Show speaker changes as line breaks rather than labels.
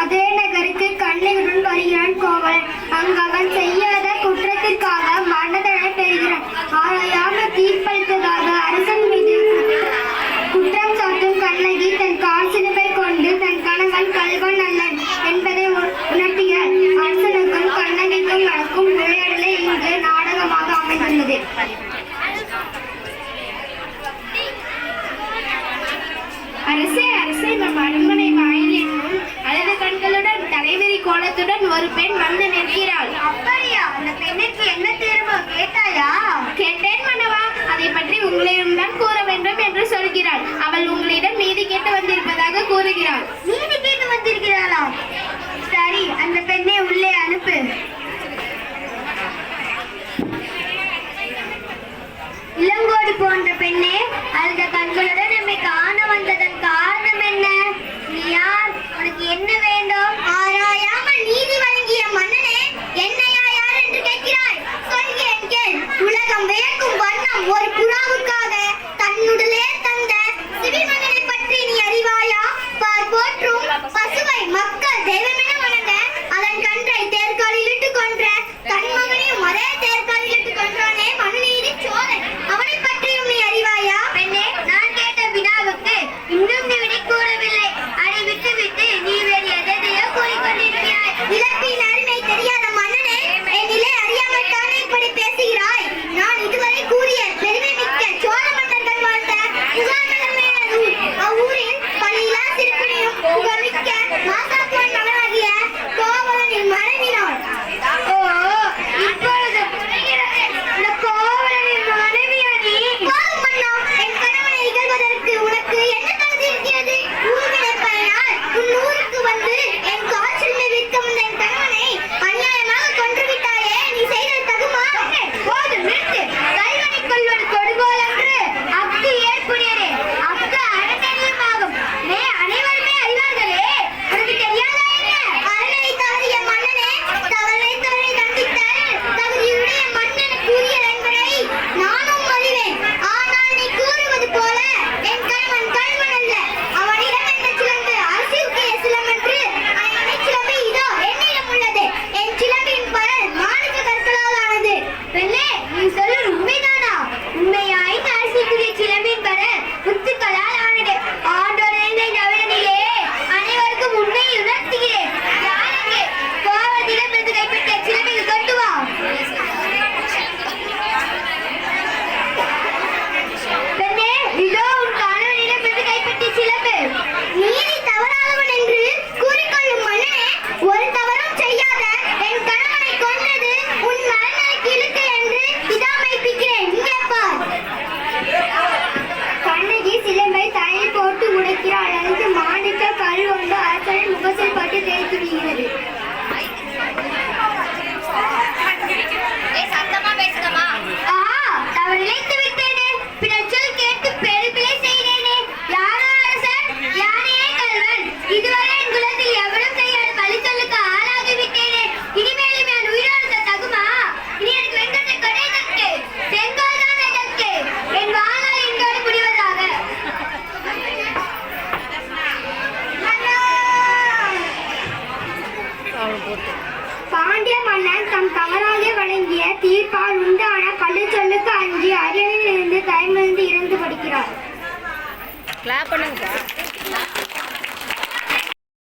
மதுரை நகருக்கு கண்ணகியுடன் வருகிறான் கோவலன். அங்கு அவன் செய்யாத குற்றத்திற்காக மரண தண்டனை பெறுகிறான். ஆராயாமல் தீர்ப்பளித்ததாக அரசன் மீது குற்றம் சாட்டும் கண்ணகி தன் காசினிப்பை கொண்டு தன் கணவன் கள்வன் அல்லன் என்பதை உணர்த்துகிறார். அரசனுக்கும் கண்ணகிக்கும் நடக்கும் உரையாடலே இங்கு நாடகமாக அமைந்துள்ளது.
அரசே அரசே, நம் அரண்மனை வாயிலின் முன் அழகு கண்களுடன் தலைவரி கோலத்துடன் ஒரு பெண் வந்து நிற்கிறாள்.
அப்படியா? அந்த பெண்ணுக்கு என்ன தேர்வு கேட்டாயா?
கேட்டேன் மன்னவா, அதை பற்றி உங்களிடம் தான் கூற வேண்டும் என்று சொல்கிறாள். அவள் உங்களிடம் நீதி கேட்டு வந்திருப்பதாக கூறுகிறாள்.
நீதி கேட்டு வந்திருக்கிறாளா? சரி, அந்த பெண்ணை உள்ளே அனுப்பு. இளங்கோடு போன்ற பெண்ணே, அந்த கண்களுடன் நம்மை காண வந்ததன் காரணம் என்ன? நீ யார்? உனக்கு என்ன வேண்டும்? ஆராயாமல் நீதி வழங்கிய மன்னனே, என்னையா யார் என்று கேட்கிறாய்? சொல்கிறேன் கேள். உலகம் வியக்கும் வண்ணம் ஒரு புறாவுக்காக தன்னுடலே தந்த சிவிமகனை பற்றி நீ அறிவாயா? போற்றும் பசுவை மக்கள் தெய்வமென வணங்க அதன் கன்றை தேர்காலிலிட்டு கொன்ற தன் மகனையும் ஒரே தேர்காலிலிட்டு கொன்றானே மனுநீதி சோழன், அவனை பற்றியும் நீ அறிவாயா? பெண்ணே, நான் கேட்ட வினாவுக்கு இன்னும் நீ விடை கூறவில்லை. அதை விட்டு விட்டு நீ வேறு எதையோ கூறிக்கொண்டிருக்கிறாய். இழப்பின் அருமை தெரியாத மன்னனே, என் நிலை அறியாமல் தானே இப்படி பேசுகிறாய்? நான் இதுவரை கூறிய பெருமை மிக்க சோழ மன்னர்கள் வாழ்ந்த புகாநகரமே அவ்வூரில் பலியிலா சிற்பினையும் புகழ்மிக்க மாசாத்துவன் மகனாகிய கோவலனின் மனைவினாள். ஓ, இப்பொழுது இந்த கோவலனின் மனைவியா நீ? போதும் மன்னா, என் கணவனை இகழ்வதற்கு உனக்கு என்ன தகுதி இருக்கிறது? ஊர்வினை பயனால் உன் ஊருக்கு வந்து என் காற்றில் விற்க வந்த என் கணவனை அநியாயமாக கொன்றுவிட்டாயே, நீ செய்தது தகுமா? போதும், நிறுத்து. கல்வனை கொள்வது கொடுகோல் என்று அக்கு ஏற்புடையரே, அக்கு அறநெறியமாகும். அனைவருமே அறிவார்களே, உனக்கு தெரியாதா என்ன? அரணை தவறிய மன்னனே, தவறை தண்டித்தல் தகுதியுடைய மன்னன் கூறியது என்பதை நானும் அறிவேன். ஆனால் நீ கூறுவது போல என் கணவன் கள்வன் அல்ல. அவனிடம் என்ன சிலம்பு? அரசுக்கு சிலம்பென்று அவனை சிலம்பு இதோ என்னிடம் உள்ளது. என் சிலம்பின் பரல் மாணிக்க கற்களால் ஆனது. பெண்ணே, நீ சொல்வது உண்மைதானா? உண்மையாய் அரசுக்குரிய சிலம்பின் பரல் முத்துக்களால் ஆனது. ஆண்டோர் என்ற நவரனிலே அனைவருக்கும் உண்மையை உணர்த்துகிறேன். யாருக்கு கோவலத்திடம் இருந்து கைப்பற்ற சிலம்பில் கொண்டு வா. பெண்ணே, இதோ உன் கணவனிடம் இருந்து கைப்பற்றிய சிலம்பு. நீதி தவறாதவன் என்று கூறிக்கொள்ளும் மன்னனே, ஒரு தவறும் செய்யாத என் கணவனை கொன்றது உன் மரணக்கு இழுக்கு என்று இதா மெய்ப்பிக்கிறேன். இங்கே பார். கண்ணகி சிலம்பை தலையில் போட்டு உடைக்கிறாள். அதற்கு மாணிக்க கல் கொண்டு அரசனின் முகத்தில் பட்டு தேய்த்து விடுகிறது. தவறு இழைத்து விட்டேனே, பிறர் சொல் கேட்டு பெருபிழை செய்தேனே. யாரோ அரசன், யாரே கள்வன்? இதுவரை என் குலத்தில் எவரும் செய்யாத பழிச்சொல்லுக்கு ஆளாகி விட்டேனே. இனிமேலும் நான் உயிரோடு தகுமா? இனி எனக்கு வெங்கத்தை கொடை தட்டு, செங்கோல் தான் எதற்கு? என் வாழ்நாள் இன்றோடு முடிவதாக. பாண்டிய மன்னன் தம் தவறாக வழங்கிய தீர்ப்பால் உண்டான பழிச்சொல்லுக்கு அஞ்சி அரியணையில் இருந்து தயமிருந்து இறந்து படுகிறார்.